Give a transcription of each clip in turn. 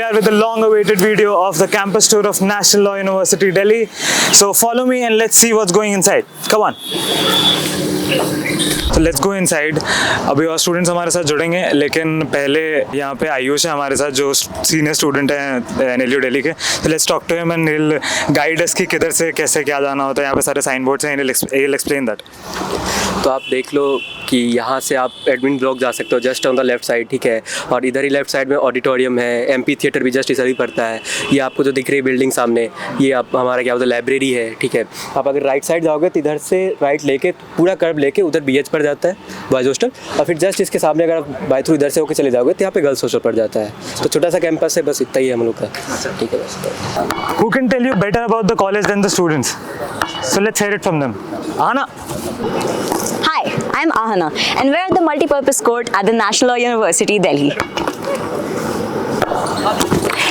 we are with the long-awaited video of the campus tour of National Law University, Delhi. So follow me and let's see what's going inside. Come on. तो let's go inside. अभी और students हमारे साथ जुड़ेंगे, लेकिन पहले यहाँ पे आयुष है हमारे साथ जो सीनियर स्टूडेंट हैं एनएलयू दिल्ली के. तो let's talk to him and he will guide us कि किधर से कैसे क्या जाना होता है. यहाँ पे सारे साइन बोर्ड्स हैं, ही विल एक्सप्लेन दैट. तो आप देख लो कि यहाँ से आप एडमिन ब्लॉक जा सकते हो just on the left side, ठीक है. और इधर ही लेफ्ट साइड में ऑडिटोरियम है, एमपी थिएटर भी जस्ट इधर ही पड़ता है. ये आपको जो दिख रही है बिल्डिंग सामने, ये आप हमारा क्या बोलते हैं लाइब्रेरी है, ठीक है. आप अगर राइट साइड जाओगे तो इधर से राइट लेके पूरा कर्व लेके उधर बीएच पड़ जाता है, बॉयज़ हॉस्टल. और फिर जस्ट इसके सामने अगर आप बाय थ्रू इधर से होकर चले जाओगे तो यहाँ पे गर्ल्स हॉस्टल पड़ जाता है. तो छोटा सा कैंपस है, बस इतना ही है हम लोग का. ठीक है बस. Who can tell you better about the college than the students? So let's hear it from them. Ahana. Hi, I'm Ahana and we're at the multi-purpose court at the National Law University, Delhi.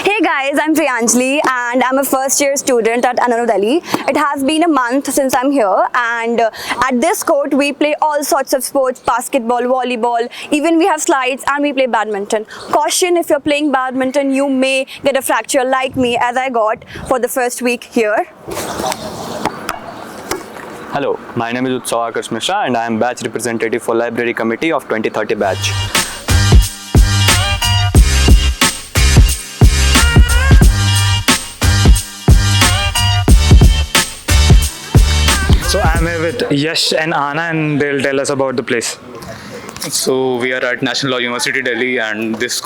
Hey guys, I'm Priyanjali and I'm a first year student at Ananu Delhi. It has been a month since I'm here and at this court we play all sorts of sports, basketball, volleyball, even we have slides and we play badminton. Caution, if you're playing badminton you may get a fracture like me as I got for the first week here. Hello, my name is Utsav Akash Mishra and I am batch representative for Library Committee of 2030 batch. So I'm here with Yash and Ahana and they'll tell us about the place. So we are at National Law University Delhi, and this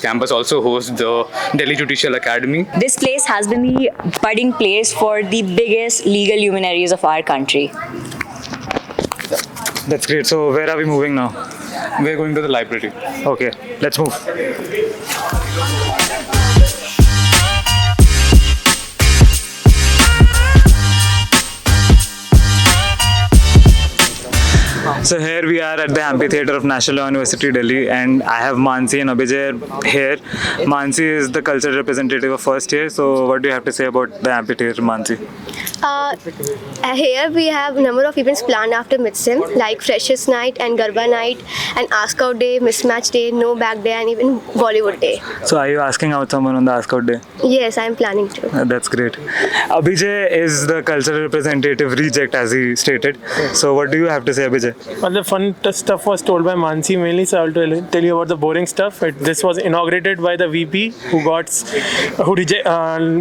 campus also hosts the Delhi Judicial Academy. This place has been the budding place for the biggest legal luminaries of our country. That's great. So where are we moving now? We are going to the library. Okay, let's move. So here we are at the amphitheater of National Law University Delhi and I have Mansi and Abhijay here. Mansi is the cultural representative of first year. So what do you have to say about the amphitheater, Mansi? Here we have a number of events planned after Mid-Sim like Freshers Night and Garba Night and Ask Out Day, Mismatch Day, No Back Day and even Bollywood Day. So are you asking out someone on the Ask Out Day? Yes, I am planning to. That's great. Abhijay is the cultural representative reject as he stated. So what do you have to say, Abhijay? Well, the fun stuff was told by Mansi mainly, so I'll tell you about the boring stuff. This was inaugurated by the VP who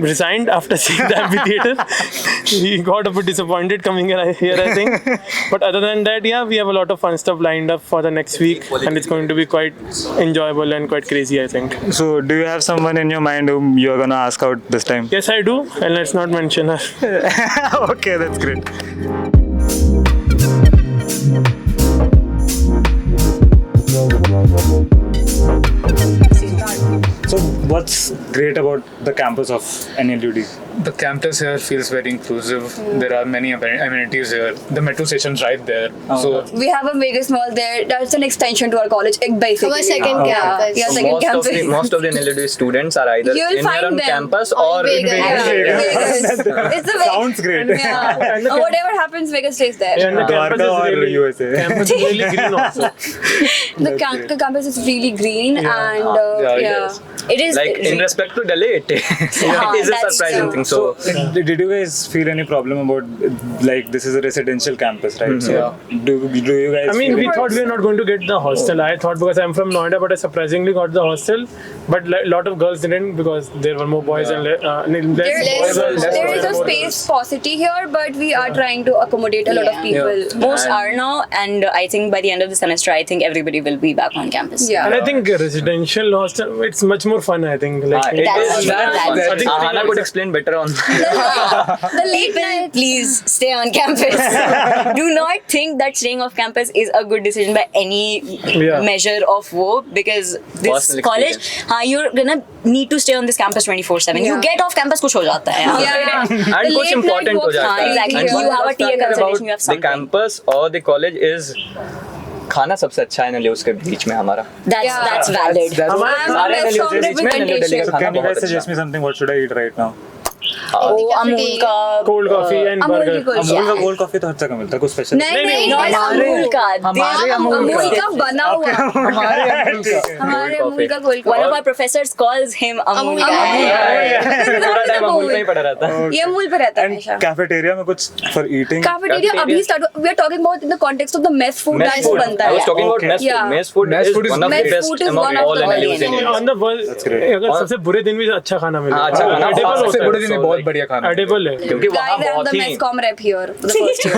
resigned after seeing the amphitheater. He got a bit disappointed coming here, I think. But other than that, yeah, we have a lot of fun stuff lined up for the next week, and it's going to be quite enjoyable and quite crazy, I think. So do you have someone in your mind whom you're gonna ask out this time? Yes, I do, and let's not mention her. Okay, that's great. So what's great about the campus of NLUD? The campus here feels very inclusive. There are many amenities here. The metro station's right there. So we have a Vegas Mall there. That's an extension to our college, basically. Our second campus. Yeah, second campus. Most of the NLD students are either You'll in find their own them campus or or Vegas. Vegas. It's the Sounds great. Yeah. Whatever happens, Vegas stays there. And the campus Dwarka is or really, USA. campus is really green also. The campus is really green and it is like in respect to Delhi, it is a that's surprising true. thing. So Did you guys feel any problem about like this is a residential campus, right? So do you guys? I mean, feel we thought we were not going to get the hostel. I thought because I'm from Noida, but I surprisingly got the hostel. But a lot of girls didn't because there were more boys and less There is a space paucity here, but we are trying to accommodate a lot of people. Most are now, and I think by the end of the semester, I think everybody will be back on campus. Yeah. And I think residential hostel, it's much more fun, I think. Like, That's think Ahana could explain better on The late People, night. please stay on campus. Do not think that staying off campus is a good decision by any measure of woe, because this Personal college, experience. you're gonna need to stay on this campus 24/7. You get off campus, कुछ हो जाता है. Yeah. and कुछ important हो जाता है. Exactly. And You one have a more TA factor consultation, about you have the something. campus or the college is खाना सबसे अच्छा है NLU उसके बीच में हमारा. That's valid. I'm a best बीच में NLU दिल्ली का So खाना can you बहुत guys suggest अच्छा me something? What should I eat right now? वो अमूल का कोल्ड कॉफी एंड अमूल की बर्गर. कुल्फी. अमूल का गोल्ड कॉफी तो हर जगह मिलता है, कुछ स्पेशल नहीं नहीं not अमूल का. हमारे अमूल का बना हुआ. हमारे अमूल का cold. One of our professors calls him Amul पूरा टाइम अमूल में ही पड़ा रहता है. ये अमूल पे रहता है हमेशा. कैफेटेरिया में कुछ फॉर ईटिंग? Cafeteria अभी start. We are talking about in the context of the mess food that बनता I was है. talking about mess Yeah. food. Mess food is one of the Mess best food is among one of all the NLUs in best. India. On the world, अगर सबसे बुरे दिन भी अच्छा खाना मिले. हाँ, अच्छा खाना. Edible सबसे होता बुरे है. दिन में बहुत बढ़िया खाना. Edible है. क्योंकि वहाँ Guys, I am बहुत the he mess com rep here for the first year.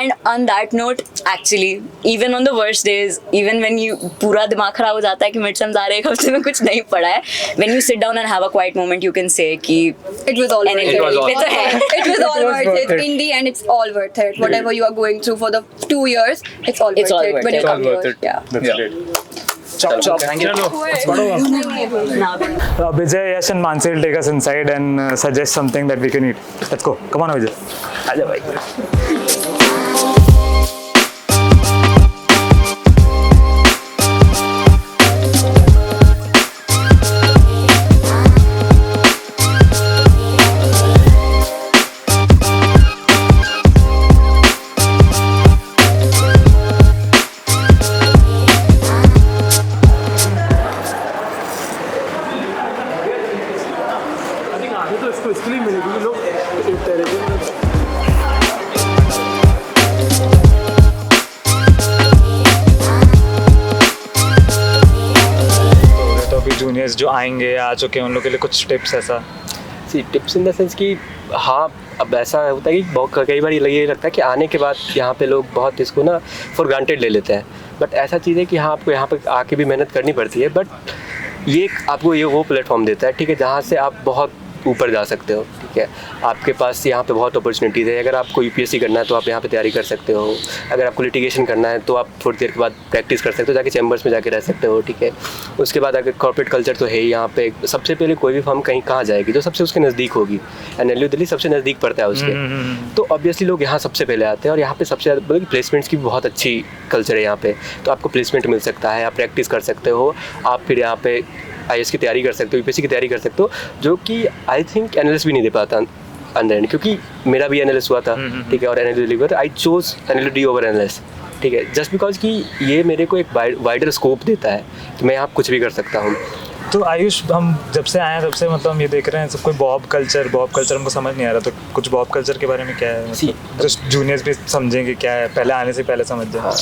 And on that note, actually, even on the worst days, even when you पूरा दिमाग खराब हो जाता है कि midterms आ रहे हैं, एक हफ्ते में कुछ नहीं पढ़ा है, when you sit down and have a quiet moment, you can say कि It was all worth NLU it. was all It was all worth it. In the end, it's all worth it. Whatever you are going through for the 2 years, it's all It's worth all it worth when it. you come It's all worth here. it. Yeah. That's Yeah. great. Chop. Thank you. now. Vijay, Yash and Mansi will take us inside and suggest something that we can eat. Let's go. Come on, Vijay. आजा भाई. आगे तो इसको इसके लिए मिलेगी कि लोग एक तरीके से तो अभी जूनियर्स जो आएंगे या आ चुके हैं उन लोगों के लिए कुछ टिप्स ऐसा? सी टिप्स इन द सेंस कि हाँ, अब ऐसा होता है कि बहुत कई बार ये लगता है कि आने के बाद यहाँ पे लोग बहुत इसको ना फॉर ग्रांटेड ले लेते हैं. बट ऐसा चीज़ है कि हाँ, आपको यहाँ पे आके भी मेहनत करनी पड़ती है. बट ये आपको ये वो प्लेटफॉर्म देता है, ठीक है, जहाँ से आप बहुत ऊपर जा सकते हो. ठीक है, आपके पास यहाँ पे बहुत अपॉर्चुनिटीज़ है. अगर आपको यूपीएससी करना है तो आप यहाँ पे तैयारी कर सकते हो. अगर आपको लिटिगेशन करना है तो आप थोड़ी देर के बाद प्रैक्टिस कर सकते हो, जाके चैम्बर्स में जाके रह सकते हो. ठीक है, उसके बाद अगर कॉर्पोरेट कल्चर तो है ही यहाँ पे. सबसे पहले कोई भी फर्म कहाँ जाएगी जो सबसे उसके नज़दीक होगी. एनएलयू दिल्ली सबसे नज़दीक पड़ता है उसके. तो ऑब्वियसली लोग यहाँ सबसे पहले आते हैं. और यहाँ पे सबसे ज़्यादा मतलब प्लेसमेंट्स की भी बहुत अच्छी कल्चर है यहाँ पे. तो आपको प्लेसमेंट मिल सकता है, आप प्रैक्टिस कर सकते हो, आप फिर यहाँ पे आईएएस की तैयारी कर सकते हो, यूपीएससी की तैयारी कर सकते हो, जो कि आई थिंक एनालिस्ट भी नहीं दे पाता अंदर. क्योंकि मेरा भी एनालिस्ट हुआ था. ठीक है, और analyst deliver I chose analyst D over analyst. ठीक है, जस्ट बिकॉज कि ये मेरे को एक वाइडर स्कोप देता है कि मैं यहाँ कुछ भी कर सकता हूँ. तो आयुष, हम जब से आए हैं तब से मतलब हम ये देख रहे हैं सब कोई बॉब कल्चर हमको समझ नहीं आ रहा. तो कुछ बॉब कल्चर के बारे में क्या है, मतलब जस्ट जूनियर्स भी समझेंगे क्या है, पहले आने से पहले समझ जाए.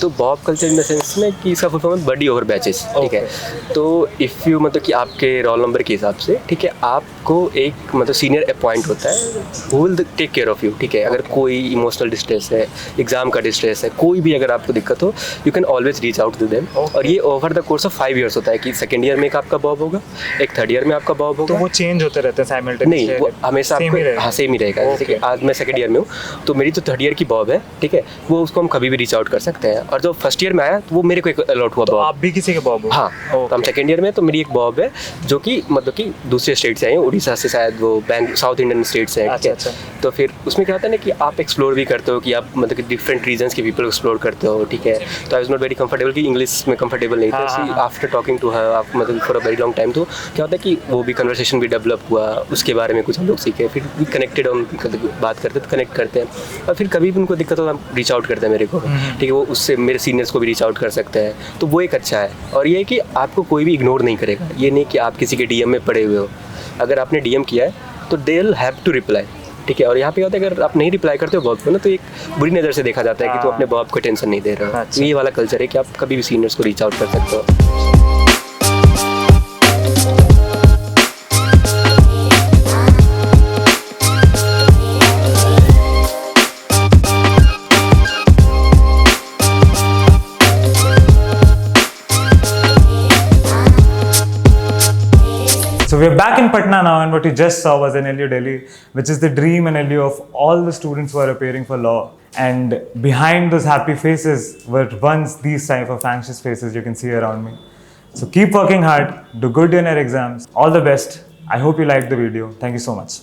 तो Bob culture in the sense में कि इसका फुल फॉर्म बडी ओवर बैचेस. ठीक है, तो इफ़ यू मतलब कि आपके रोल नंबर के हिसाब से, ठीक है, आपको एक मतलब सीनियर अपॉइंट होता है who will take care of you. ठीक है, अगर कोई इमोशनल डिस्ट्रेस है, एग्जाम का डिस्ट्रेस है, कोई भी अगर आपको दिक्कत हो, you can always reach out to them. और ये over the course of 5 years होता है कि सेकेंड ईयर में एक आपका बॉब होगा, एक थर्ड ईयर में आपका बॉब होगा. तो वो चेंज होते रहते हैं साइमल्टेनियसली? नहीं, वो हमेशा आपको हाँ सेम ही रहेगा. जैसे कि आज मैं सेकंड ईयर में हूँ, तो मेरी जो थर्ड ईयर की बॉब है, ठीक है, वो उसको हम कभी भी रीच आउट कर सकते हैं. और जो फर्स्ट ईयर में आया तो वो मेरे को एक अलॉट हुआ तो बॉब. आप भी किसी के बॉब हो? हाँ, तो हम सेकंड ईयर में, तो मेरी एक बॉब है जो कि मतलब कि दूसरे स्टेट से आए हैं, उड़ीसा से, शायद वो बैंक साउथ इंडियन स्टेट से है. ठीक है, अच्छा. तो फिर उसमें क्या होता है ना कि आप एक्सप्लोर भी करते हो, कि आप मतलब कि डिफरेंट रीजन्स के पीपल एक्सप्लोर करते हो. ठीक है, तो I was not very comfortable कि इंग्लिश में कंफर्टेबल नहीं था. आफ्टर टॉकिंग टू हर मतलब for a very long time, तो क्या होता है कि वो भी कन्वर्सेशन भी डेवलप हुआ, उसके बारे में कुछ हम लोग सीखे, फिर भी कनेक्टेड हम बात करते तो कनेक्ट करते हैं. और फिर कभी भी उनको दिक्कत हो हम रीच आउट करते हैं मेरे को. ठीक है, वो उससे मेरे सीनियर्स को भी रीच आउट कर सकते हैं. तो वो एक अच्छा है. और ये है कि आपको कोई भी इग्नोर नहीं करेगा. ये नहीं कि आप किसी के डीएम में पड़े हुए हो. अगर आपने डीएम किया है तो they will have to reply. ठीक है, और यहाँ पे होता है अगर आप नहीं रिप्लाई करते हो बॉब को ना, तो एक बुरी नज़र से देखा जाता है कि तो अपने बॉब को टेंशन नहीं दे रहा हो. अच्छा. ये वाला कल्चर है कि आप कभी भी सीनियर्स को रीच आउट कर सकते हो. So we're back in Patna now, and what you just saw was NLU Delhi, which is the dream NLU of all the students who are appearing for law. And behind those happy faces were once these type of anxious faces you can see around me. So keep working hard, do good in your exams, all the best. I hope you liked the video. Thank you so much.